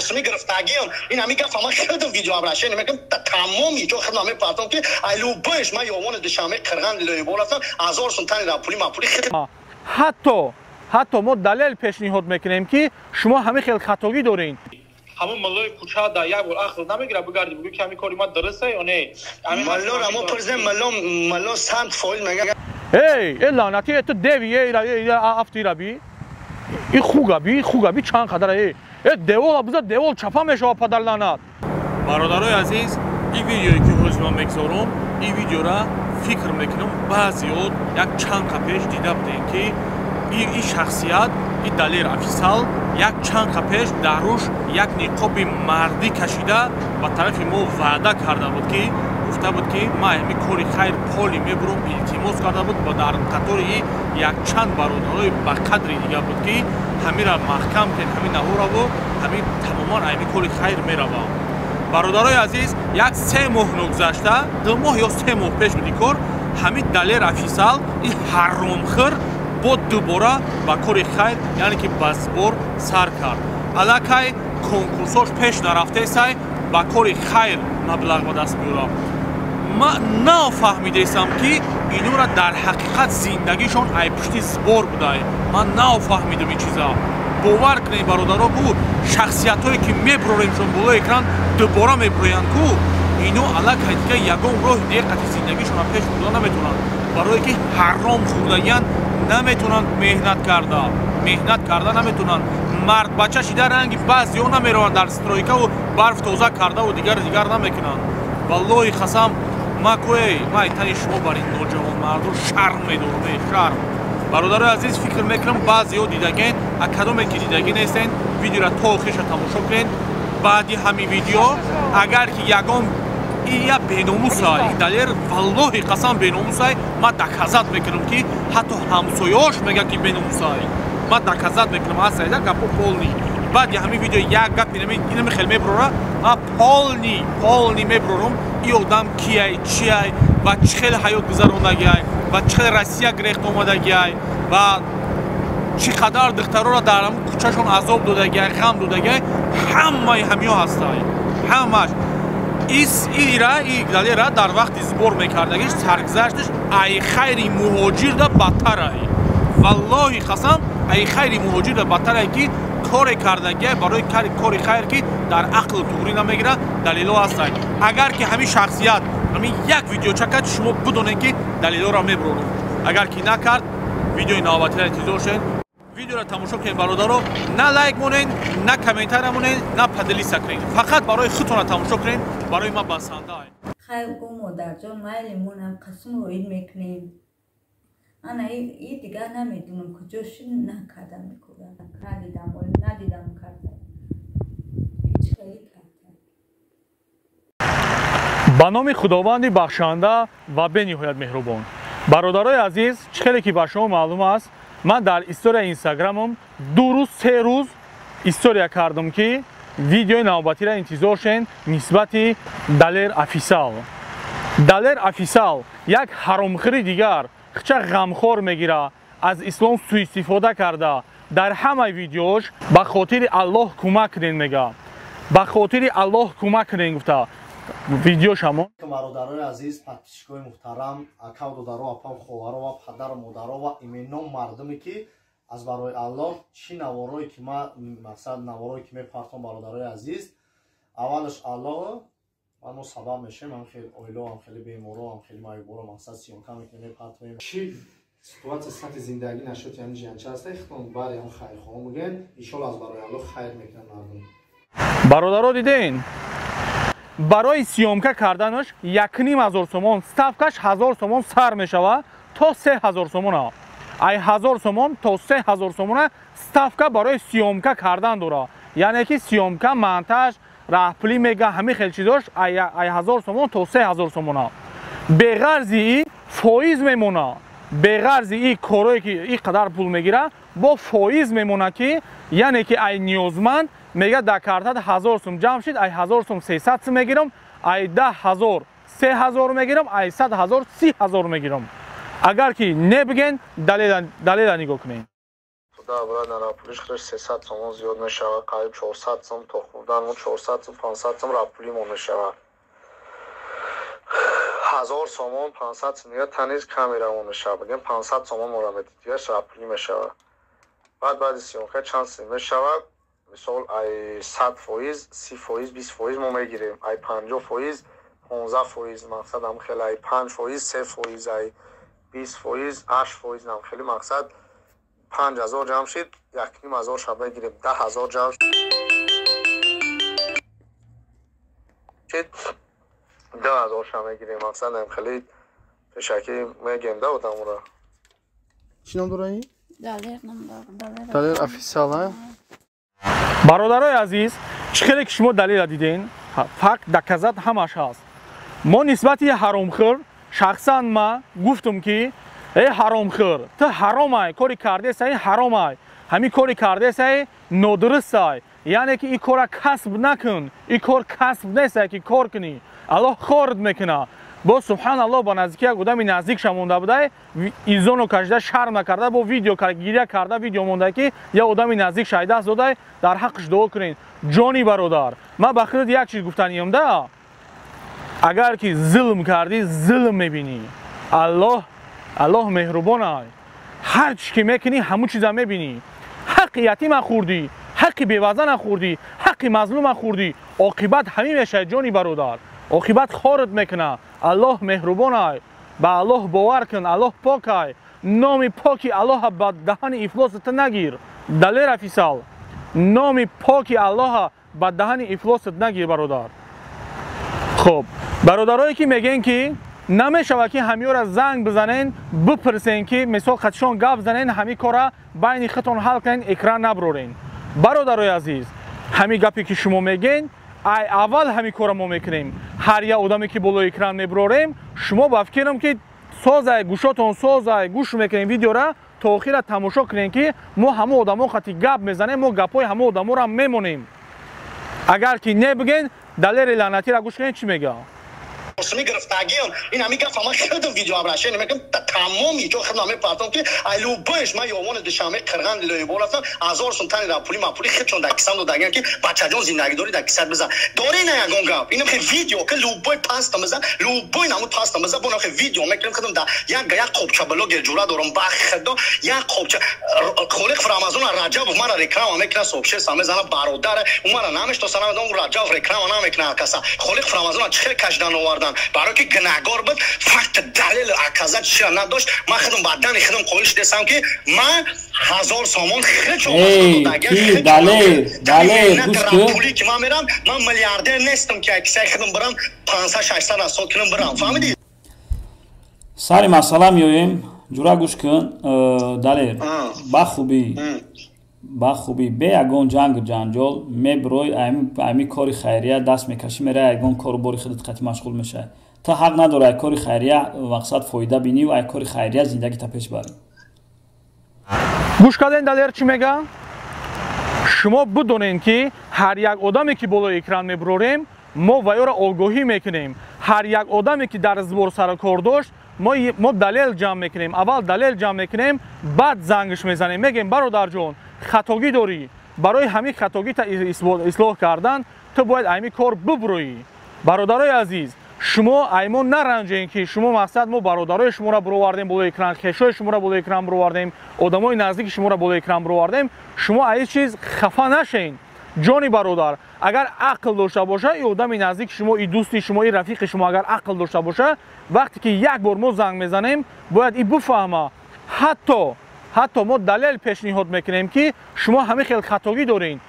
رسمی گرفتگیان این همین گفت ما خود ویدیو ابراشه نمیگم تمامی جو خدمت همه پاتون که ایلو بش ما یومون دشامه قرغن لیبول رفتن 1000 سوم تن را پولی ما پولی حتی ما دلیل پیشنهاد میکنیم که شما همه خیلی خطاگی دارین. همون ملای کوچه در یک بار اخر نمیگیره بگردی بگو که همین کاری ما درسته یا نه؟ ملا را ما پرزه ملا سنت فایل میگه ای لعنتی تو دیویه افتی را بی این خوگا بی چند قدر ای دیوال بذار دیوال چپا میشه پدر لعنت. برادرای عزیز این ویدیویی که حضور میگذارم این ویدیو را فکر میکنم بعضیات یک چند قپیش دیده بودین که این شخصیت این دلیر افیسال یک چند قپیش در روش یک نقاب مردی کشیده و طرف ما وعده کرده بود که گفته بود که ما همین کاری خیر پولی میبرم التماس کرده بود و در قطار یک چند برادرای با قدری دیگه بود که همین را محکم کن همین نهورا و همین تماما همین کاری خیر میروم. برادرای عزیز یک 3 ماه نگذشته 2 ماه یا 3 ماه پیش بودی کار همین دلیر افیسال این حرامخور با دوباره با کاری خیر یعنی که بازبور سر کرد الکی کنکورساش پیش نرفته سای با کاری خیر مبلغ به دست میاره. ما نفهمیدم که اینو را در حقیقت زندگیشون ای پشتی زبور بوده. من نفهمیدم این چیزا. باور کنید برادرها کو شخصیت هایی که میبرورنشون بالا اکران دوباره میبروین کو اینو الکی دیگه یگان راه دیگه قطعی زندگیشون پیش بوده نمیتونن برای که حرام خوردگیان نمیتونن مهنت کرده نمیتونن. مرد بچه شیده رنگی بعضی ها نمیروند در استرویکه و برف توزه کرده و دیگر نمیکنن. والله خسم ما ایتانی شما برای نوجوان مردو شرم میدونم شرم. برادر عزیز فکر میکنم بعضی ها دیدگین اکادومی که دیدگین نیستین ویدیو را تا آخرش تماشا کنین. بعدی همین ویدیو اگر که یگان یا بیناموس های دلیر والله قسم بیناموس های ما دکازات میکنم که حتی همسایه‌اش میگه که بیناموس های ما دکازات میکنم اصلا گپو پولنی. بعد همین ویدیو یک گپ اینم خیلی میبرورم ما پولنی میبرورم این آدم کیه چیه و چخیل حیات گذروندگی و چخیل روسیه گرفت اومدگی و چقدر دخترها را در کوچهشون عذاب دادگی غم دادگی همه همیا هستن همش این دلیل را در وقت زبور میکردگیش سرگذشتش ای خیری مهاجر دا بدتر ای والله قسم ای خیری مهاجر دا بدتر ای که کاری کردگی برای کاری خیر که در عقل توری نمیگیره دلیل ها هستن. اگر که همین شخصیت همین یک ویدیو چکت شما بدونین که دلیل ها را میبرونم. اگر که نکرد ویدیو نوبتی را انتظار شین ویدیو را تماشا کنین برادرها نه لایک مونین نه کامنتر مونین نه پدلیست کنین فقط برای خودتون را تماشا کنین برای ما بسنده ای خیر گو مادر جان مایلمون هم قسم روید میکنیم انا این دیگه نمیدونم کجاش نکردم میکنم کردیدم ولی ندیدم کردم هیچ خیلی کردم. به نام خداوند بخشنده و به نهایت مهربان. برادرای عزیز خیلی که به شما معلوم است من در استوری اینستاگرامم 2 روز 3 روز استوری کردم که ویدیو نوبتی را انتظار شین نسبت دلیر افیسال یک حرامخوری دیگر چه غمخوار میگیره از اسلام سوء استفاده کرده در همه ویدیوش به خاطر الله کمک کنین میگه به خاطر الله کمک کنین گفته ویدیو شما. برادرای عزیز پادپیشکای محترم اکا و دادارو اپا و خوارو و پدر و مادرو و ایمنان مردمی که از برای الله چی نوارایی که ما مقصد نوارایی که میپرتم برادرای عزیز اولش الله ما سبب میشه من خیلی اویلو هم خیلی بیمارو هم خیلی مایبورو مقصد سیون کمی که میپرتم چی سیتواسیون سطح زندگی نشد یعنی جنچه است اختون برای هم خیر خواهم میگن ان شاء الله از برای الله خیر میکنن مردم. برادرها دیدین برای سیامکه کردنش 1,500 تومان ستافکش 1000 تومان سر میشود تا 3000 تومان ای 1000 تومان تا 3000 تومان ستافکه برای سیامکه کردن داره یعنی که سیامکه منتج راهپلی میگه همه خیلی چیزاش ای 1000 تومان تا 3000 تومان به غرضی فایز میمونه به غرض این کارایی که این قدر پول میگیره با فایز میمونه که یعنی که ای نیازمند میگه در کارت 1000 سوم جمع شد ای 1000 سوم 300 سوم میگیرم ای 10000 3000 میگیرم ای 100000 30000 میگیرم. اگر که نبگین دلیل نگاه کنین خدا برای نرا پولش خودش 300 تومان زیاد میشه قریب 400 تومان تخم буданд 400-500 сомон пули мо мешавад. 1000 сомон 500 сомон я таниз камера мо мешавад. бигем 500 сомон мо ра медид я пули мешавад. баъди сиёнка чанд сом мешавад. мисол ай 100%, 30%, 20% мо мегирем. ай 50%, 15% мақсад ам хеле ай 5%, 3%, ай 20%, 8% нам хеле мақсад 5000 ҷамъ шид, 1500 шаб мегирем. 10000 ҷамъ шид, 10000 шаб мегирем. мақсад ам хеле пешакӣ мегем да одамора. چی نام داره این؟ دلیر دلیر افیسال бародарои азиз, чӣ хеле ки шумо далела диден, факт доказат ҳамаш ҳаст. мо нисбати ҳаромхӯр шахсан ма гуфтум ки эй ҳаромхӯр, ту ҳаромай, кори кардесай ҳаромай, ҳамин кори кардесай нодурустай, яъне ки ин кора касб накун, ин кор касб нестай ки кор кунӣ. аллоҳ хорд мекуна. бо субҳаналлоҳ ба наздики як одами наздикша монда будай, изону кашида шарм накарда, бо видео гиря карда, видео монда ки як одами наздик шайдаст додай, дар ҳаққиш дуо кунед. ҷони бародар, ман ба худат як чиз гуфтаниям да, агар ки зулм кардӣ, зулм мебинӣ. аллоҳ меҳрубон аст. ҳар чӣ ки мекунӣ, ҳамун чиза мебинӣ. ҳаққи ятима хӯрдӣ, ҳаққи бевазана хӯрдӣ, ҳаққи мазлума хӯрдӣ, оқибат ҳамин мешавад ҷони бародар. оқибат хорд мекуна. аллоҳ меҳрубон аст. ба аллоҳ бовар кун, аллоҳ пок аст. номи поки аллоҳа ба даҳани ифлосат нагир. далер афисал, номи поки аллоҳа ба даҳани ифлосат нагир бародар. хуб, бародарое ки мегӯянд ки намешавад ки ҳамиёра занг бизанен, бипурсен ки мисол хатишон гап занен, ҳамин кора байни худтон ҳал кунен, экран наброрен. бародарои азиз, ҳамин гапе ки шумо мегӯянд, ай аввал ҳамин кора мо мекунем. ҳар як одаме ки болои экран мебурорем, шумо ба фикрам ки созай гӯшотон созай, гӯш мекунем видеора то охира тамошо кунем ки мо ҳамон одамо хати гап мезанем, мо гапҳои ҳамон одаморо мемонем. агар ки небигӯен, далери лаънатиро гӯш кунем чӣ мега. موسمی گرفتگیم این همی گفت ما خودم ویدیو ابراشه نمیگم تمامی جو خدمت می پاتم که ایلو بش ما یومان دشمه قرغن لیبو رفتم 1000 سوم تن را پولی ما پولی خودشون دکسام دو دگن که بچه جون زندگی داری دکسات بزن داری نه یگون گپ اینم که ویدیو که لوبوی پاست بزن لوبوی نمو پاست بزن بونم که ویدیو میکنم خدم دا یک خوبچه بلوگ جورا دارم بخدا یک خوبچه خالق فرامازون رجب ما را رکلام میکنه صبح سام زنه برادر اون را نامش تو سلام دون رجب رکلام نمیکنه کسا خالق فرامازون چه کشدن آوردن برای که گناهگار بود فقط دلیل عکازت چی نداشت ما خودم بعدن خودم قولش دستم که من 1000 سومون خرج دلیل گوش پولی که من میرم من میلیاردر نیستم که کسی خودم برم 500 600 سال کنم برم فهمیدی سری مسئله میایم جورا گوش کن دلیل با خوبی به یگان جنگ جنجال میبروی امی کاری خیریه دست میکشی میره یگان کارو باری خودت قطعی مشغول میشه تا حق نداره کاری خیریه مقصد فایده بینی و کاری خیریه زندگی تا پیش بری. گوش کردین دلیر چی میگه؟ شما بدونین که هر یک آدمی که بالای اکران میبروریم ما ویو را آگاهی میکنیم. هر یک آدمی که در زبور سر کار داشت ما دلیل جمع میکنیم. اول دلیل جمع میکنیم بعد زنگش میزنیم میگیم برادر جون خطاگی داری برای همین خطاگی تا اصلاح کردن تو باید همین کار ببروی. برادرای عزیز شما ایمون نرنجین که شما مقصد ما برادرای شما را برآوردیم بالای اکران، خشای شما را بالای اکران برآوردیم، آدمای نزدیک شما را بالای اکران برآوردیم، شما این چیز خفه نشین. جانی برادر اگر عقل داشته باشه این آدم نزدیک شما، این دوستی شما، این رفیق شما اگر عقل داشته باشه وقتی که یک بار ما زنگ میزنیم باید این بفهمه. حتی ما دلیل پیشنهاد میکنیم که شما همه خیلی خطاگی دارین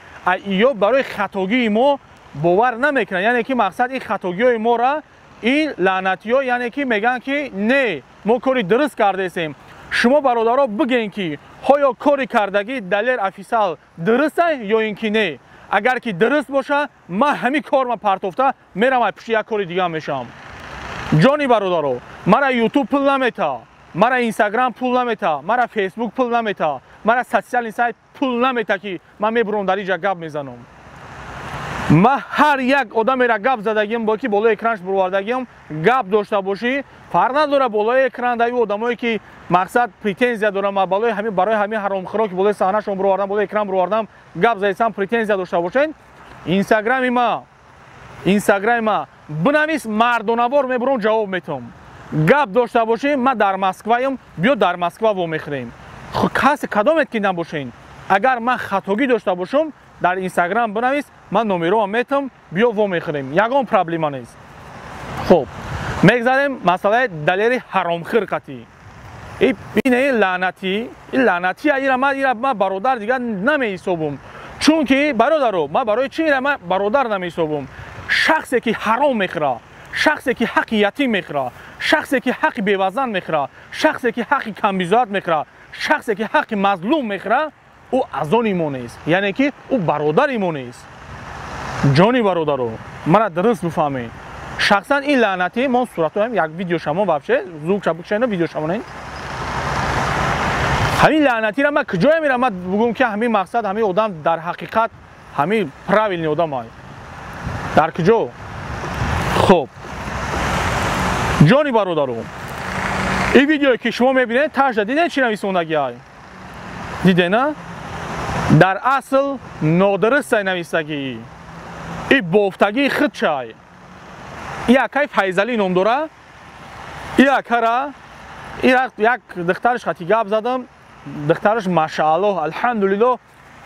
یا برای خطاگی ما باور نمیکنن، یعنی که مقصد این خطاگی های ما را این لعنتی ها یعنی که میگن که نه ما کاری درست کرده ایم. شما برادرها بگین که ها کاری کردگی دلیل افیسال درسته یا اینکه نه. اگر که درست باشه من همین کار ما پرتافته میرم پیش یک کاری دیگه میشم. جانی برادرها مرا یوتیوب پول نمیده، مرا اینستاگرام پول نمیده، مرا فیسبوک پول نمیده، مرا سوشال سایت پول نمیده که من میبرم در اینجا گپ میزنم. من هر یک آدمی را گپ زدگیم با که بالای اکرانش بروردگیم گپ داشته باشی فرق نداره. بالای اکران دایی آدمایی که مقصد پریتنزیا دارم ما برای همین حرامخورا که بالای صحنه شون بروردم بالای اکران بروردم گپ زدم پریتنزیا داشته باشین اینستاگرام ما بنویس مردونوار میبرم جواب میتم گپ داشته باشیم ما در مسکوایم بیا در مسکوا و میخریم کسی کدامت که نباشین اگر من خطاگی داشته باشم در اینستاگرام بنویس من نمره میتم بیا و میخریم یگان پرابلم نیست خب میگذاریم مسئله دلیر حرامخور قطعی این لعنتی ایرا ما برادر دیگه نمیحسابم چون که برادرو ما برای چی ما برادر نمیحسابم شخصی که حرام میخوره شخصی که حق یتیم میخوره شخصی که حق بیوزن میخوره شخصی که حق کمبیزات میخوره شخصی که حق مظلوم میخوره او از آن ایمان است یعنی که او برادر ایمان است جانی برادرو مرا درست بفهمید شخصا این لعنتی من صورتو هم یک ویدیو شما بابشه زوگ چابک شنو ویدیو شما نه همین لعنتی را من کجای میرم من بگم که همین مقصد همین آدم در حقیقت همین پراویل آدم های در کجا خب جانی برادرو این ویدیویی که شما میبینید تاش دیدین چی نویسندگی های دیدین نه در اصل نادرست نویسندگی این بافتگی خود چای یکی فیضلی نام داره یک دخترش خطی گپ زدم دخترش ماشاءالله الحمدلله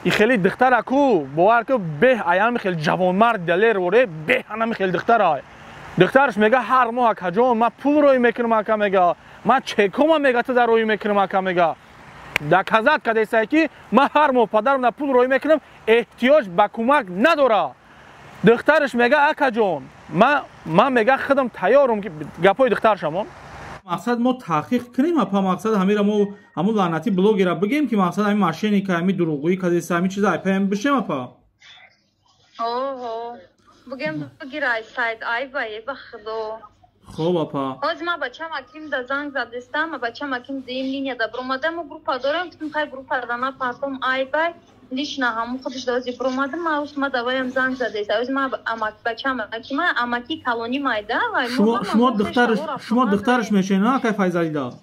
این خیلی دختر اکو باور که به ایام خیلی جوانمرد دلیر وره به همه خیلی دخترای دخترش میگه هر ماه کجا من پول روی میکنم که میگه من چکم میگه تو در روی میکنم که میگه در کذات کدیسه که من هر ماه پدرم پول روی میکنم احتیاج به کمک نداره دخترش میگه اکا جون من میگه خودم تیارم که گپای دختر شما مقصد ما تحقیق کنیم اپا مقصد همین ما همون لعنتی بلوگی را بگیم که مقصد همین ماشینی که همین دروغویی کدیسه همین چیزا اپا بشیم اپا بگیم بگیرای سایت ای بایی بخدو خوب اپا از ما بچه مکیم دا زنگ زدستم بچه مکیم دیم لینیا دا برومادم و گروپا دارم که میخوای گروپا دانا پاسم ای بای لیش نه همون خودش دوزی برومادم ما دوایم زنگ زدستم از ما بچه مکیم اماکی کالونی مایده شما دخترش میشه نه که فیضلی دا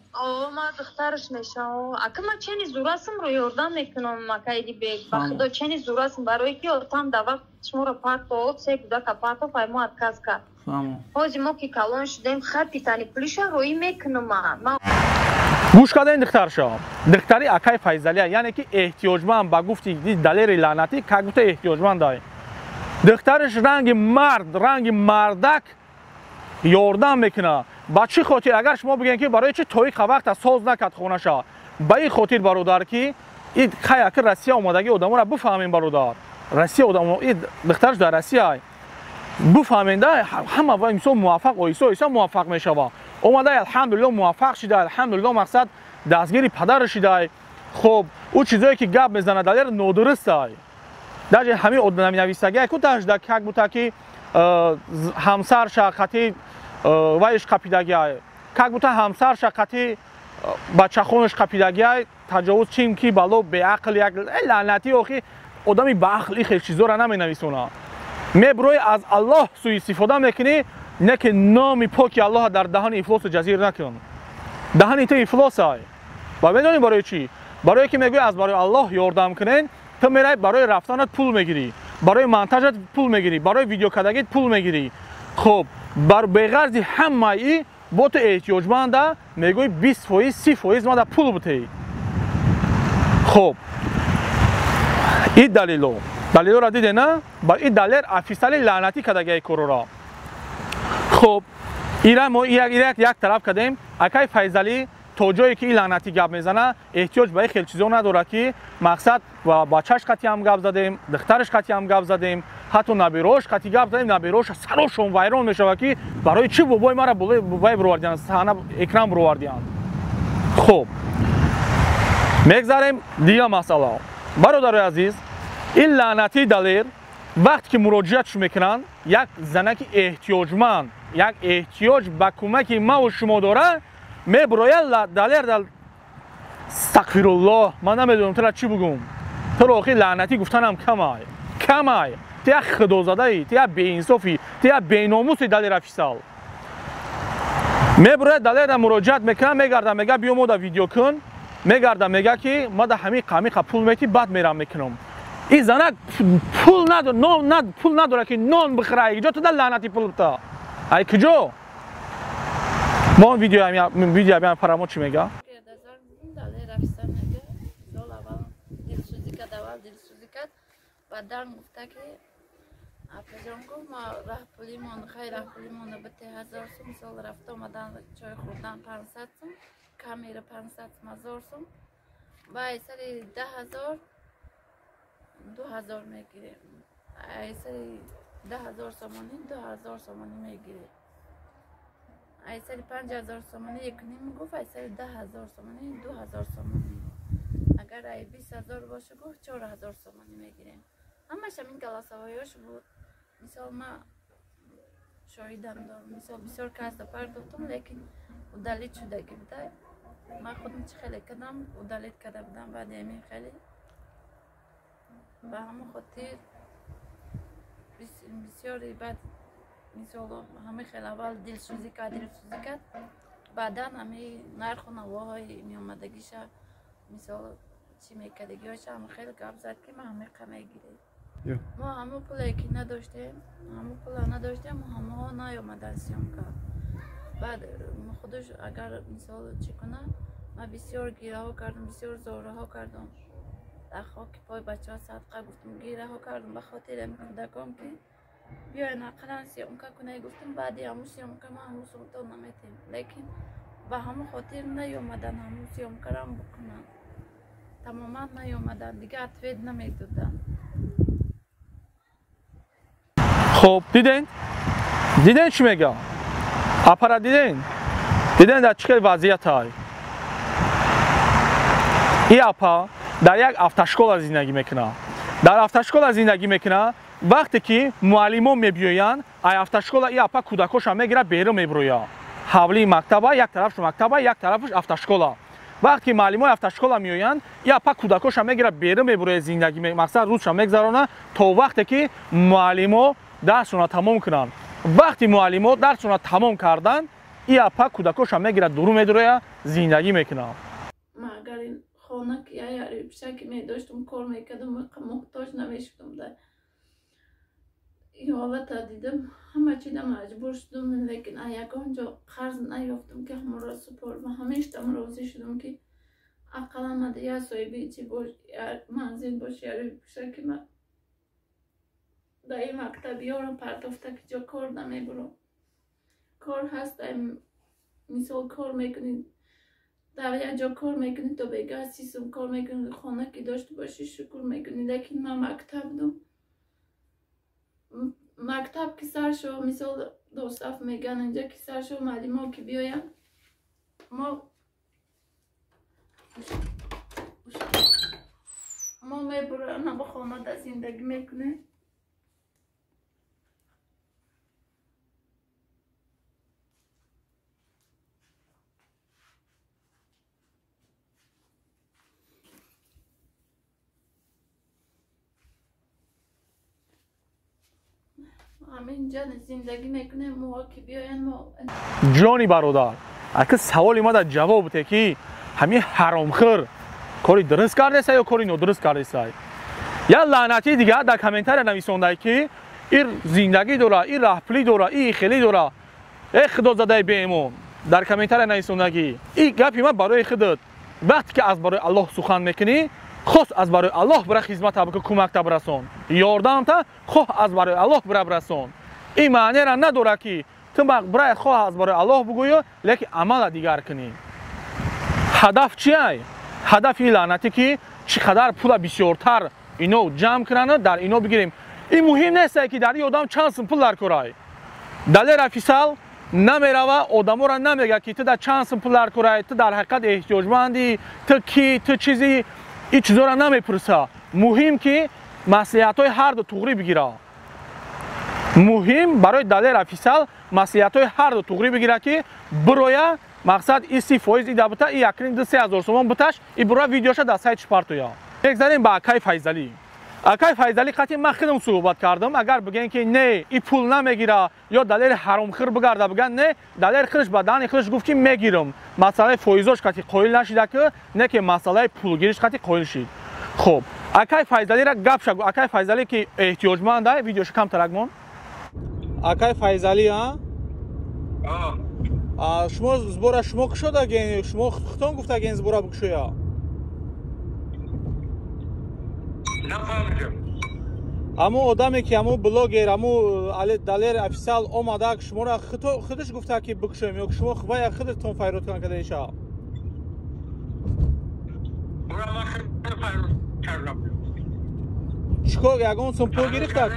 ما دخترش میشه اکه ما چنی زوراسم رو یاردم میکنم مکایدی بیگ بخدا چنی زوراسم برای که اتام دا وقت شما رو پاتو سیک دا کپاتو فایمو اتکاز کرد از ما که کالون شدیم خطی تانی پلیشا روی میکنم گوش کردین دختری اکای فیضلی یعنی که احتیاجمند با گفتی دلیر لعنتی که گفته احتیاجمند دای دخترش رنگ مردک یاردم میکنه با چی خاطر اگر شما بگین که برای چی توی وقت ساز نکرد خونه‌شا با این خاطر برادر که این خیلی که روسیه اومدگی آدمو را بفهمین برادر روسیه آدمو این دخترش در روسیه بفهمین ده همه با امسو موفق و ایسا موفق میشه اومده الحمدلله موفق شده الحمدلله مقصد دستگیری پدر شده خب او چیزایی که گپ میزنه دلیر نادرسته در همین آدم نویسنگی کو داش دا که بوده که همسر شقتی وایش قپیدگی که بوده همسر شقتی بچه خونش قپیدگی تجاوز چیم کی بالو به عقل یک لعنتی اخی آدمی با عقل خیلی چیزا را نمی نویسونه میبروی از الله سوء استفاده میکنی نه که نام پاک الله در دهان افلاس جزیر نکن دهان تو افلاس های و بدونی برای چی برای که میگوی از برای الله یاردم کنین تو میری برای رفتنت پول میگیری برای مونتاژت پول میگیری برای ویدیو کردگیت پول میگیری خب بر بغرض همه ای با تو احتیاجمند میگوی 20% 30% ما پول بده خب این دلیل را دیده نه با این دلیل افیسال لعنتی کردگی کرورا خب ایران یک طرف کردیم اکای فیضلی تا جایی که این لعنتی گپ میزنه احتیاج به خیلی چیزا نداره که مقصد با بچه‌ش قطعی هم گپ زدیم دخترش قطعی هم گپ زدیم حتی نبیروش قطعی گپ زدیم نبیروش سرشون ویران میشه که برای چی بابای ما را بابای برواردیان صحنه اکرام برواردیان خب میگذاریم دیگه مسئله برادر عزیز این لعنتی دلیر وقتی که مراجعتش میکنن یک زنک احتیاجمند یک احتیاج به کمک ما و شما داره میبروید دلیر دل استغفر الله من نمیدونم تو را چی بگم تو را آخی لعنتی گفتنم کمای تو یک خدازده ای تو یک بی انصافی تو یک بی ناموسی دلیر افیسال میبروید دلیر دل مراجعت میکنن میگرده میگه بیو دا ویدیو کن میگرده میگه که ما دا همین قامی پول میتی بعد میرم میکنم این زنک پول نداره که نان بخره اینجا تو در لعنتی پول بتا ای کجا ما ویدیو هم فرامو چی میگه بعدن گفته که افجان گفت ما راه پولیمون خیلی راه پولیمون به 1000 سوم سال رفت آمدن چای خوردن 500 سوم کمیره 500 1000 سوم و ای سری 10000 2000 میگیره ای سری 10000 سومانی 2000 سومانی میگیره ای سری 5000 سومانی یک نیم گفت ای سری 10000 سومانی 2000 سومانی اگر ای 20000 باشه گفت 4000 سومانی میگیریم همش همین کلاسهایش بود مثال ما شاهدم دارم مثال بسیار کس پرداختم لیکن دلیت شده که بوده ما خودم چه خیلی کردم و دلیت کرده بودم بعد همین خیلی به همون خاطر بسیاری بعد مثال همه خیلی اول دلسوزی کرد بعدا همه نرخ و نواهای می اومدگیش مثال چی میکردگیش همه خیلی گپ زد که ما همه قمه گیریم ما همه پولی که نداشتیم ما همه ها نیامدن سیام کرد بعد خودش اگر مثال چی کنم ما بسیار گیره ها کردم بسیار زوره ها کردم در خاک پای بچه ها صدقه گفتم گیره ها کردم به خاطر این کودکان که بیاین اقلا سیام کنه گفتم بعدی همون سیام که ما همون سلطان نمیتیم لیکن به همون خاطر نیامدن همون سیام کرم بکنم تماما نیامدن دیگه اتوید نمیدودن خب دیدین چی میگه اپرا دیدین در چه وضعیت های این اپا در یک افتشکال زندگی میکنه در افتشکال زندگی میکنه وقتی که معلمان میبیاین ای افتشکال این اپا کودکاش هم میگیره بیرون میبرویا حولی مکتبه یک طرفش مکتبه یک طرفش افتشکال وقتی معلمان افتشکال میآیند یا اپا کودکاش هم میگیره بیرون میبره زندگی مقصد روزش هم میگذرونه تا وقتی که معلمان درسشون تمام کنن وقتی معلمان درسشون تمام کردن این اپا کودکاش هم میگیره دورو میدره زندگی میکنه ما اگر این خانه که یا پیشه که میداشتم کار میکردم محتاج نمیشدم در این حالت دیدم همه چی مجبور شدم لیکن یکان جا قرض نیافتم که همه را سپردم همیشه راضی شدم که اقلا ما یا صاحبی چی باش یا منزل باش یا پیشه که من در این مکتبی ها را پرداخته که جا کار نمیبرم کار هست مثال کار میکنید در یک جا کار میکنید تا بگه سیستم کار میکنید خانه که داشته باشی شکر میکنید لیکن من مکتب دم مکتب که سر شو مثال دوستاف میگن اینجا که سر شو معلم ها که بیاین ما میبرن با خانه در زندگی میکنه همینجا زندگی میکنه موها که بیاین ما جانی برادر اگه سوالی ما در جواب بده که همین حرامخور کاری درست کرده یا کاری نادرست کرده یا لعنتی دیگه در کامنتر نویسنده که این زندگی داره این رهپلی داره این خیلی داره ای خدا زده بیمون در کامنتر نویسنده این گپی ما برای خودت وقتی که از برای الله سخن میکنی خواست از برای الله برای خدمت بکن کمک برسون یاردم تا خواه از برای الله برسون این معنی را نداره که تو برای خواه از برای الله بگویی لیکن عمل دیگر کنی هدف چیه هدف این لعنتی که چقدر پول بسیارتر اینو جمع کنن در اینو بگیریم این مهم نیست که در این آدم چند سم پول در کرای دلیل فیصل نمیره و آدمو را نمیگه که تو در چند سم پول در کرای تو در حقیقت احتیاجمندی تو کی تو چیزی این چیزا را نمیپرسه مهم که مصلحت های هر دو توغری بگیره مهم برای دلیل فیصل مصلحت های هر دو توغری بگیره که برای مقصد این 30 فایز ایده بتا این یکنین دو 3000 تومان بتاش این برای ویدیوشا در سایت شپارتویا بگذاریم با اکای فیضلی اکای فیضلی قطعی من خودم صحبت کردم اگر بگن که نه این پول نمیگیره یا دلیل حرامخور بگرده بگن نه دلیل خودش بدن خودش گفت که میگیرم مسئله فایزش قطعی قائل نشیده که نه که مسئله پولگیریش قطعی قائل شید خب акай Файзалиро гап шагу. Акай Файзалӣ ки эҳтиёҷманд ай, видеош камтарак мон. Акай Файзалӣ шумо збора шумо кушодаген, шумо хитон гуфтаген збора бикушоя. Нафаҳмидам. Аму одаме ки аму блогер, аму далер официал омада шуморо худаш гуфта ки бикушоем ё шумо хвая худатон файротан кадаиша. чикор ягон сум пул гирифтак?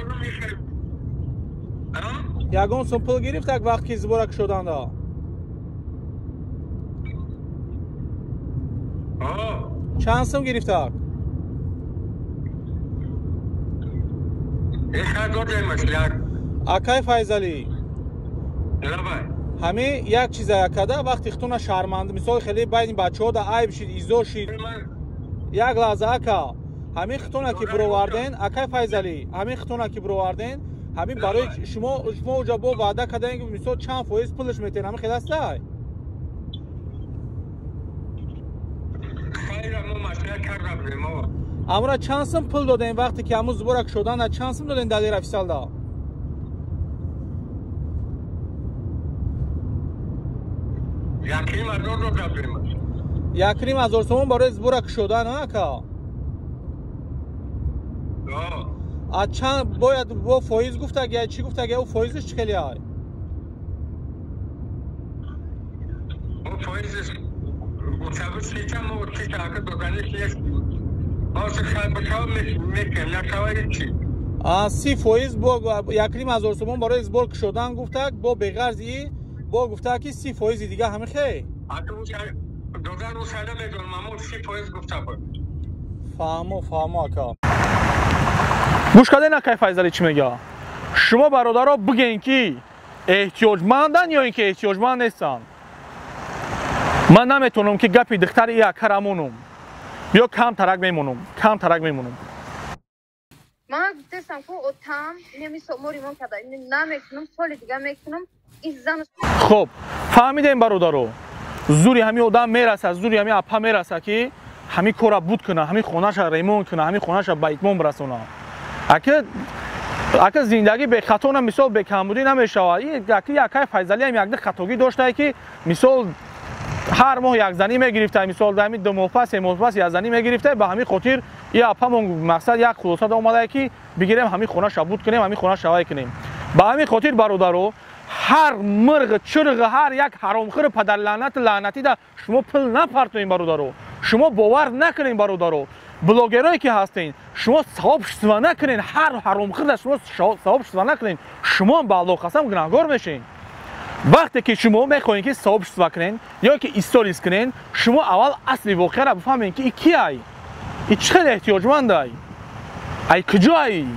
Ягон сум пул гирифтак вақт ки збора кушоданда? чанд сум гирифтак? акай Файзалӣ ҳамин як чиза якада вақти хитона шарманд мисол хеле байни бачаҳо да айб шид изо шид як лаҳза ака ҳамин хитона ки бироварден акай Файзалӣ ҳамин хитона ки бироварден ҳамин барои шумо уҷа бо ваъда кадаен ки мисол чанд фоиз пулаш метен ҳамин хеле астай амра чанд сум пул доден вақте ки ҳамун збора кушоданда чанд сум доден далер официалда? як ним ҳазор сомон барои збора кушодан ака? аз чанд бояд бо фоиз гуфтаг я чӣ гуфтаг я фоизиш чӣ хеле ай? سی فویز با یک نیم هزار سومون برای ازبار کشودن گفتک با بغرضی با گفته که 30 فویز دیگه همه خیلی فهمو اکا گوش کردین اکای فایزالی چی میگه شما برادرها بگین که احتیاجمندن یا اینکه احتیاجمند نیستن من نمیتونم که گپی دختر یک کرمونم یا کم ترک میمونم من گفتم که اوتام نمیشه موریمون کدا نمیتونم سال دیگه میکنم ایزان خب فهمیدین برادرو زوری همین آدم میرسه زوری همین اپا میرسه که همین کارا بود کنه همین خونه‌اش ریمون کنه همین خونه‌اش به اتمام برسونه اگه زندگی به خطا مثال به کمبودی نمیشه یکی فایزالی هم یک خطاگی داشته که مثال هر ماه یک زنی میگرفته مثال در همین 2 ماه پس 3 ماه پس یک زنی میگرفته به همین خاطر یا اپامون مقصد یک خلاصات اومده که بگیریم همین خونه شبود کنیم همین خونه شوای کنیم به همین خاطر برادرو هر مرغ چرغ هر یک حرامخور پدر لعنتی ده شما پل نپرتوین برادرو شما باور نکنین برادرو بلاگرایی که هستین شما ثواب شتوا نکنین هر حرامخور ده شما ثواب شتوا نکنین شما به الله قسم گناهگار میشین وقتی که شما میخواین که ثواب شتوا کنین یا که استوریز کنین شما اول اصل واقعه را بفهمین که کی ای ای چقدر احتیاجمنده ای کجایی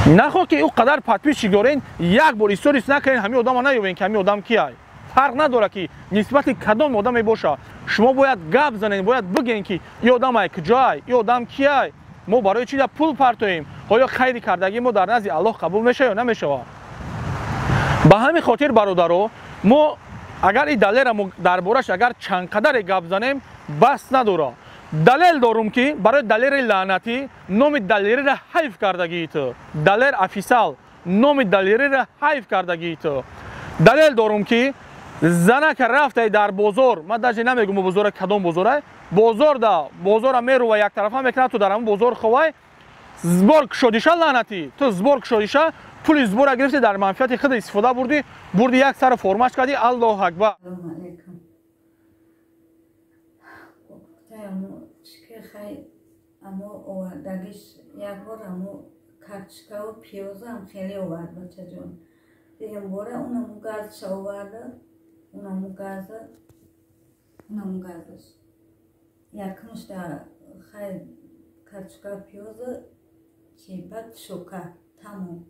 نخوا که او قدر پتپیش گورین یک بار استوریز نکنین همین آدم نیوین که همین آدم کی ای فرق نداره که نسبت کدام آدمی باشه شما باید گپ زنین باید بگین که این آدم ای کجایی این آدم کی ای ما برای چی پول پرتویم آیا خیری کردگی ما در نزد الله قبول میشه یا نمیشه به همین خاطر برادرو ما اگر این دلیل دربارش اگر چند قدر گپ زنیم بس نداره دلیل دارم که برای دلیل لعنتی نام دلیل را حیف کردگی تو دلیل افیسال نام دلیل را حیف کردگی تو دلیل دارم که زنه که رفته در بازار من داشت نمیگم بازار کدام بازاره بازار میرو و یک طرفه میکنه تو در همون بازار خوای زبار کشادیشه لعنتی تو زبار کشادیشه پول زبور گرفتی در منفعت خود استفاده بردی یک سر فرماش کردی الله اکبر اما آوردگیش یک بار امو کچکا و پیازه هم خیلی آورد بچه جان دیگه باره اونمو گازش آورده اونمو گازش یکمش در خیلی کچکا پیازه چی بعد شوکه تمام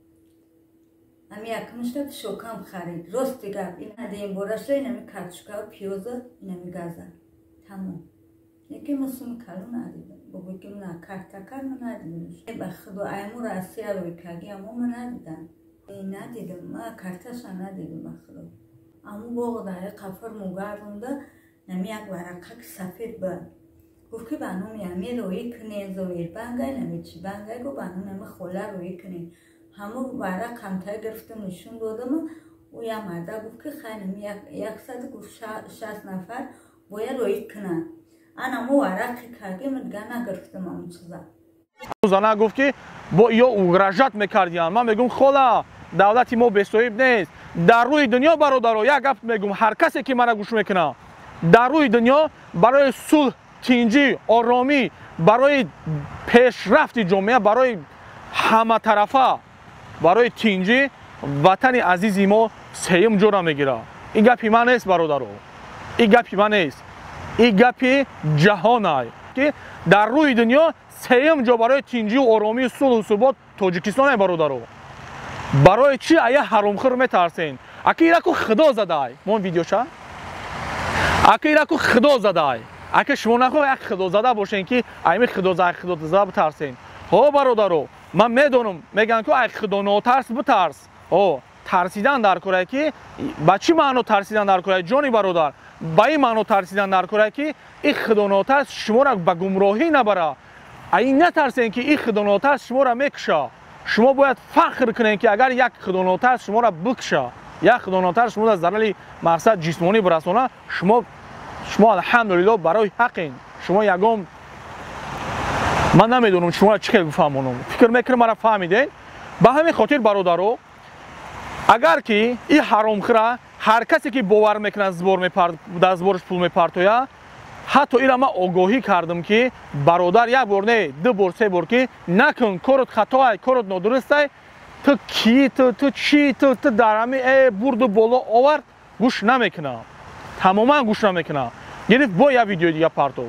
امی یکمش در شوکم خرید راست دیگه این بارش این امی کچکا و پیازه این امی گازه تمام یکی مسلم کلو ندیدم بگوی که من کارتکر من ندیدمش به خدا ایمو را اسیر روی کگی امو من ندیدم ندیدم من کارتش ندیدم به خدا امو باقا در قفر مگردونده نمی یک ورقه سفید بود گفت که بانو میامی روی کنه زویر بانگای نمیچی بانگای گو بانو نمی خولا روی کنه همو ورق کمتر گرفتم نشون دادم و یا مرده گفت که خانم یک صد گفت 60 نفر باید روی کنن انا مو ورقی کردیم دیگه نگرفتم اون چیزا زنه گفت که با یا اغراجت میکردیم من میگم خلا دولتی ما بسویب نیست در روی دنیا برادرو یک گفت میگم هر کسی که مرا گوش میکنه در روی دنیا برای صلح تینجی آرامی برای پیشرفت جامعه برای همه طرفه برای تینجی وطن عزیزی ما سیم جورا میگیره این گپی من نیست برادرو این گپی من نیست این گپی جهانه که در روی دنیا سیم جا برای تینجی و آرامی و صلح و ثبات تاجیکستان برادرو برای چی آیا حرامخور میترسین اکی ایرا کو خدا زده ای مون ویدیو شا اکی ایرا کو خدا زده ای اگه شما نخواهی یک خدا زده باشین که ایمی خدا زده بترسین ها برادرو من میدونم میگن که ای خدا نترس بترس ترسیدن در کره که با چی معنی ترسیدن در کره جانی برادر با این معنی ترسیدن در کره که این خدا نترس شما را به گمراهی نبره این نترسین که این خدا نترس شما را میکشه شما باید فخر کنین که اگر یک خدا نترس شما را بکشه یک خدا نترس شما را ضرر مقصد جسمانی برسونه شما الحمدلله برای حقین شما یگام من نمیدونم شما چی بفهمونم فکر میکنم مرا فهمیدین به همین خاطر برادرو اگر که این حرامخوره هر کسی که باور میکنه زبورش پول میپرتویا حتی اینا من آگاهی کردم که برادر یک بار نه دو بار سه بار که نکن کارت خطا کارت نادرست تو کی تو چی تو در همه برد بالا آورد گوش نمیکنه تماما گوش نمیکنه گرفت با یک ویدیو دیگه پرتو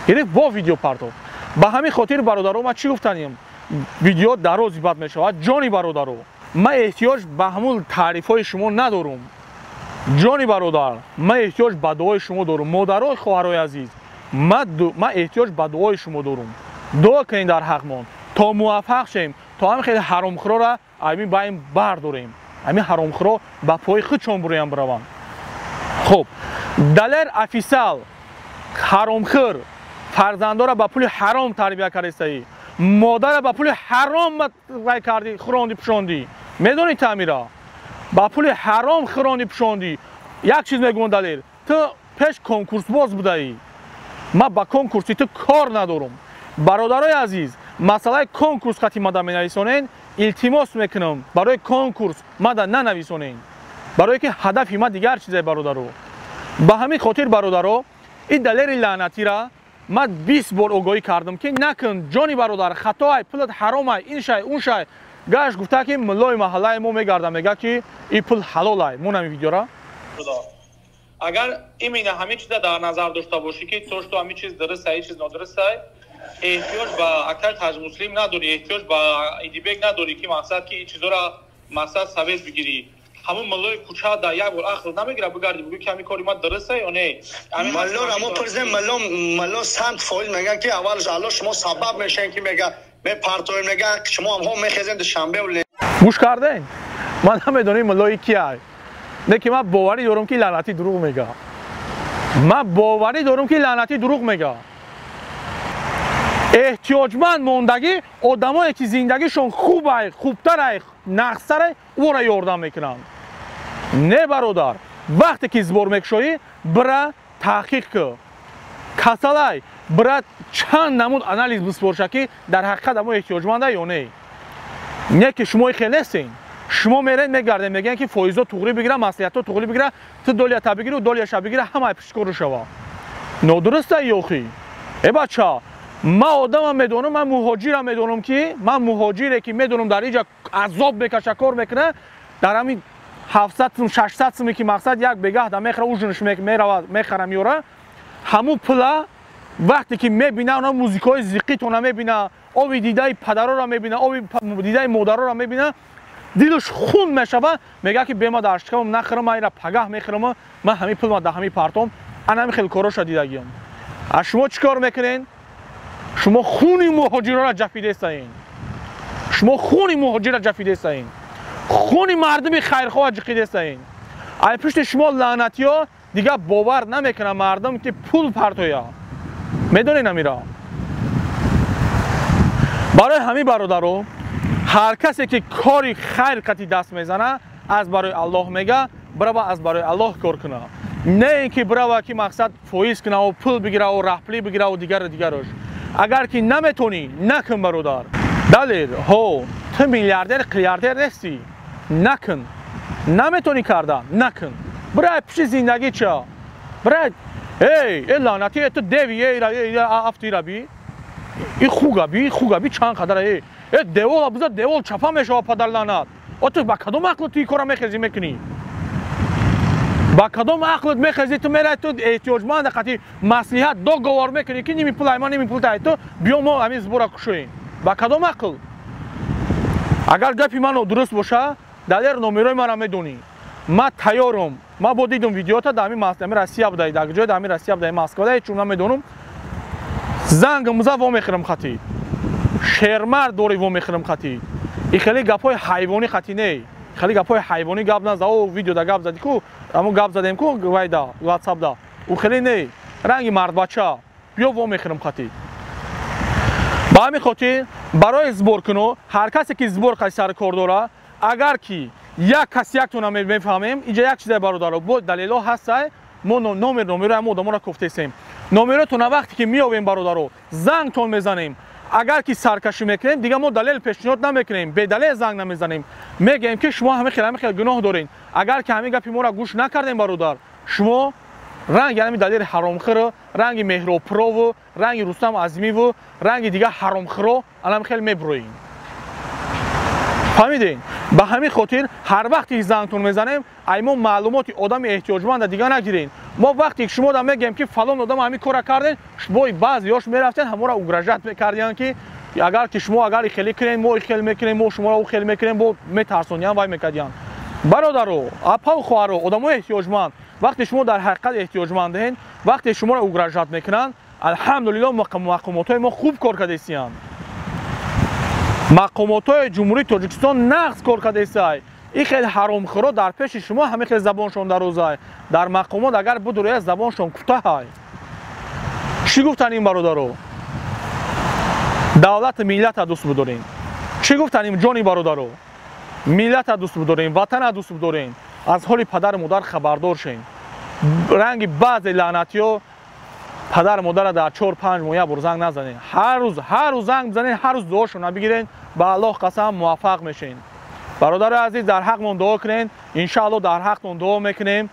گرفت با ویدیو پرتو به همین خاطر برادرو ما چی گفتنیم ویدیو دراز بد میشود جانی برادرو من احتیاج به همون تعریف های شما ندارم جانی برادر من احتیاج به دعای شما دارم مادرای خواهرای عزیز من احتیاج به دعای شما دارم دعا کنین در حقمون تا موفق شیم تا همین خیلی حرامخورا را همین بایم برداریم همین حرامخورا به پای خودشون برویم بروند خب دلر افیسال حرامخور فرزندا را به پول حرام تربیت کردی مادر را به پول حرام رای کردی خوراندی پشاندی میدونی تعمیرا با پول حرام خوراندی پشاندی یک چیز میگم دلیر تو پیش کنکورس باز بودی من با کنکورسی تو کار ندارم برادرای عزیز مسئله کنکورس خطی ماده مینویسونین التماس میکنم برای کنکورس ماده ننویسونین برای که هدفی ما دیگر چیزه برادرو به همین خاطر برادرو این دلیر لعنتی را من 20 بار آگاهی کردم که نکن جانی برادر خطا پولت حرام این شای اون شای گاش گفته که ملای محله ما میگردم میگه که این پول حلال مون همین ویدیو را اگر این همه چیز در نظر داشته باشی که تو همه چیز درسته هیچ چیز نادرسته احتیاج به اکثر تاج مسلم نداری احتیاج به ایدیبگ نداری که مقصد که این چیزا را مقصد سویز بگیری همون ملای کوچه در یک بار اخر نمیگیره بگردی بگی که همین کاری ما درسته یا نه ملا اما پرزن ملا سمت فایل میگن که اولش الله شما سبب میشین که میگه می پرتوی میگه شما هم میخیزین دوشنبه و گوش کردین من نمیدونم ملای کیه نه که من باوری دارم که لعنتی دروغ میگه من باوری دارم که لعنتی دروغ میگه احتیاجمند موندگی آدمایی که زندگیشون خوبه خوبتره نقصره او را یاردم میکنن نه برادر وقتی که زبور میکشوی برا تحقیق که کسالای برا چند نمود انالیز بسپرشه که در حقیقت اما احتیاجمنده یا نه که شما خیلی نیستین شما میرین میگردین میگن که فایزا توغری بگیره مصلحتا توغری بگیره تو دالیتا بگیره و دالیشا بگیره همه پیشکارو شوا نادرسته یوخی ای بچه من آدمم میدونم من مهاجرم میدونم که من مهاجره که میدونم در اینجا عذاب میکشه کار میکنه در همین 700 600 سمی که مقصد یک بگه در میخره اوجنش میخره میوره همون پلا وقتی که میبینه اونا موزیکای زیقی تو نمیبینه آبی دیده پدرها را میبینه آبی دیده مادرها را میبینه دیلش خون میشه میگه که به ما درشکم نخرم من را پگاه میخرم من همین پول ما در همین پرتم انا همین خیلی کاراش دیدگیم از شما چیکار میکنین شما خونی مهاجران را جفیده استین شما خونی مهاجر را جفیده استین خونی مردم خیرخواه جفیده استین ای پشت شما لعنتی ها دیگه باور نمیکنه مردم که پول پرتویا медонед амира. барои ҳамин бародаро ҳар касе ки кори хайр қати даст мезана аз барои Аллоҳ мега брава аз барои Аллоҳ кор куна, не ин ки брава ки мақсад фоиз кунаву пул бигираву раҳпулӣ бигираву дигарош. агар ки наметонӣ накун бародар. далер ҳо ту миллиардер қиллиардер нестӣ, накун. наметонӣ карда накун. брай пиши зиндагӣ ча брай эй лаънати ту деви афтираби и хугаби чанд қадар девол буза девол чапа мешава падар лаънат. ту ба кадом ақлут ту ин кора мехезӣ мекунӣ? ба кадом ақлут мехезӣ ту мераи ту эҳтиёҷманд қати маслиҳат договор мекунӣ ки ними пул айман ними пул тай ту биё мо ҳамин збора кушоем? ба кадом ақл? агар гапи маро дуруст боша далер номерои мара медонӣ. ма тайёрам. ма бо дидум видеота дар ҳамин Россия будаи дар ҷои дар ҳамин Россия будаи Москвада ҳеҷ чун намедонам. занг муза вомехӯрам хати. шермар дори вомехӯрам хати. и хеле гапҳои ҳайвонӣ хати не. хеле гапҳои ҳайвонӣ гап наза. видеода гап зади ку, аммо гап задем ку вайда WhatsApp-да. у хеле не. ранги мардбача. биё вомехӯрам хати. ба ҳамин хотир барои збор куно ҳар касе ки збор қаси сар кор дора, агар ки як кас яктона мефаҳмем, инҷа як чизе бародаро бо далело ҳастай, мо номерои ҳама одаморо гуфтесем. номеротона вақте ки меёвем бародаро, зангтон мезанем. агар ки саркашӣ мекунем, дига мо далел пешниҳод намекунем, бедалел занг намезанем. мегӯем ки шумо ҳамин хел гуноҳ доред. агар ки ҳамин гапи моро гӯш накардем бародар, шумо ранги ҳамин далели ҳаромхӯро, ранги меҳробпурову, ранги Рустам Азимиву, ранги дига ҳаромхӯро алам хел мебуроем. фаҳмидем? ба ҳамин хотир ҳар вақте ки зангтон мезанем, ай мо маълумоти одами эҳтиёҷманда дига нагирен. мо вақте ки шумо да мегӯем ки фалон одам ҳамин кора карден, бо баъзеёш мерафтен ҳамора угражат мекардиян ки агар ки шумо агар ихелӣ кунем, мо ихел мекунем, мо шуморо ухел мекунем, бо метарсониян вай мекардиян. бародаро, апаву хоҳаро, одамои эҳтиёҷманд, вақте шумо дар ҳақиқат эҳтиёҷманден, вақте шуморо угражат мекунанд, алҳамдулиллоҳ мақомотҳои мо хуб кор кардесиянд. мақомотҳои ҷумҳурии Тоҷикистон нағз кор кардесай. ин хел ҳаромхӯро дар пеши шумо ҳамин хел забоншон дарозай. дар мақомот агар будуроя забоншон куфтаҳай. чӣ гуфтан ин бародаро? давлату миллата дӯст бидорем. чӣ гуфтан ин ҷони бародаро? миллата дӯст бидорем, ватана дӯст бидорем. аз ҳоли падару модар хабардор шем. ранги баъзе лаънатиҳо падар модара дар 4-5 моҳ як бор занг назанед. ҳар рӯз занг бизанед, ҳар рӯз дуошона бигиред, ба Аллоҳ қасам муваффақ мешед. бародари азиз, дар ҳақмон дуо кунед. иншоаллоҳ дар ҳақмон дуо мекунем.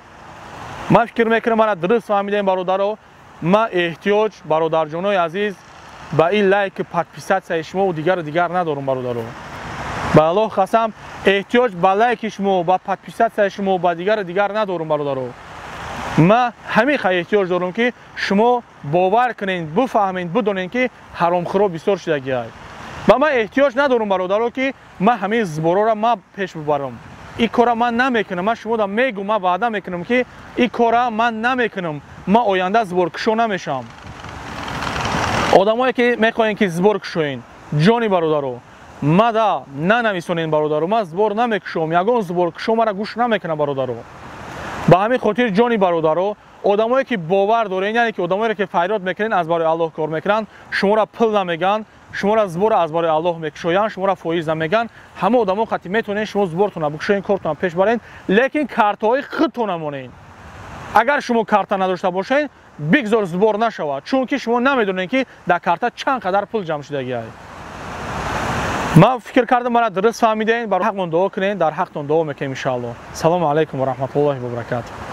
ман фикр мекунам мана дуруст фаҳмидем бародаро. ман эҳтиёҷ бародарҷонои азиз ба ин лайк подписатсияи шумо дигар надорам бародаро. ба Аллоҳ қасам эҳтиёҷ ба лайки шумо, ба подписатсияи шумо, ба дигар надорам бародаро. ман ҳамин ха эҳтиёҷ дорам ки шумо бовар кунед, бифаҳмед, бидонед ки ҳаромхӯро бисёр шудагиай. ва ман эҳтиёҷ надорам бародаро ки ман ҳамин збороро ман пеш бибарам. ин кора ман намекунам. ман шумода мегӯм, ман ваъда мекунам ки ин кора ман намекунам. ман оянда зборкушо намешам. одамое ки мехоҳем ки збор кушоед, ҷони бародаро, мада нанависонед бародаро. ман збор намекушом. ягон зборкушо мара гӯш намекунад бародаро. ба ҳамин хотир ҷони бародаро, одамое ки бовар доред, яъне ки одамое ки файрод мекунед, аз барои Аллоҳ кор мекунанд, шуморо пул намеган, шуморо збора аз барои Аллоҳ мекушоянд, шуморо фоиз намеган. ҳама одамо қати метонед шумо збортона бикушоед, кортона пеш баред, лекин картаҳои худтона монед. агар шумо карта надошта бошед, бигзор збор нашавад, чунки шумо намедонед ки дар карта чанд қадар пул ҷамъ шудагиай. ман фикр кардам мана дуруст фаҳмидем. барои ҳақмон дуо кунед, дар ҳақтон дуо мекунем иншоаллоҳ. салому алайкум ва раҳматуллоҳи ва баракатуҳ.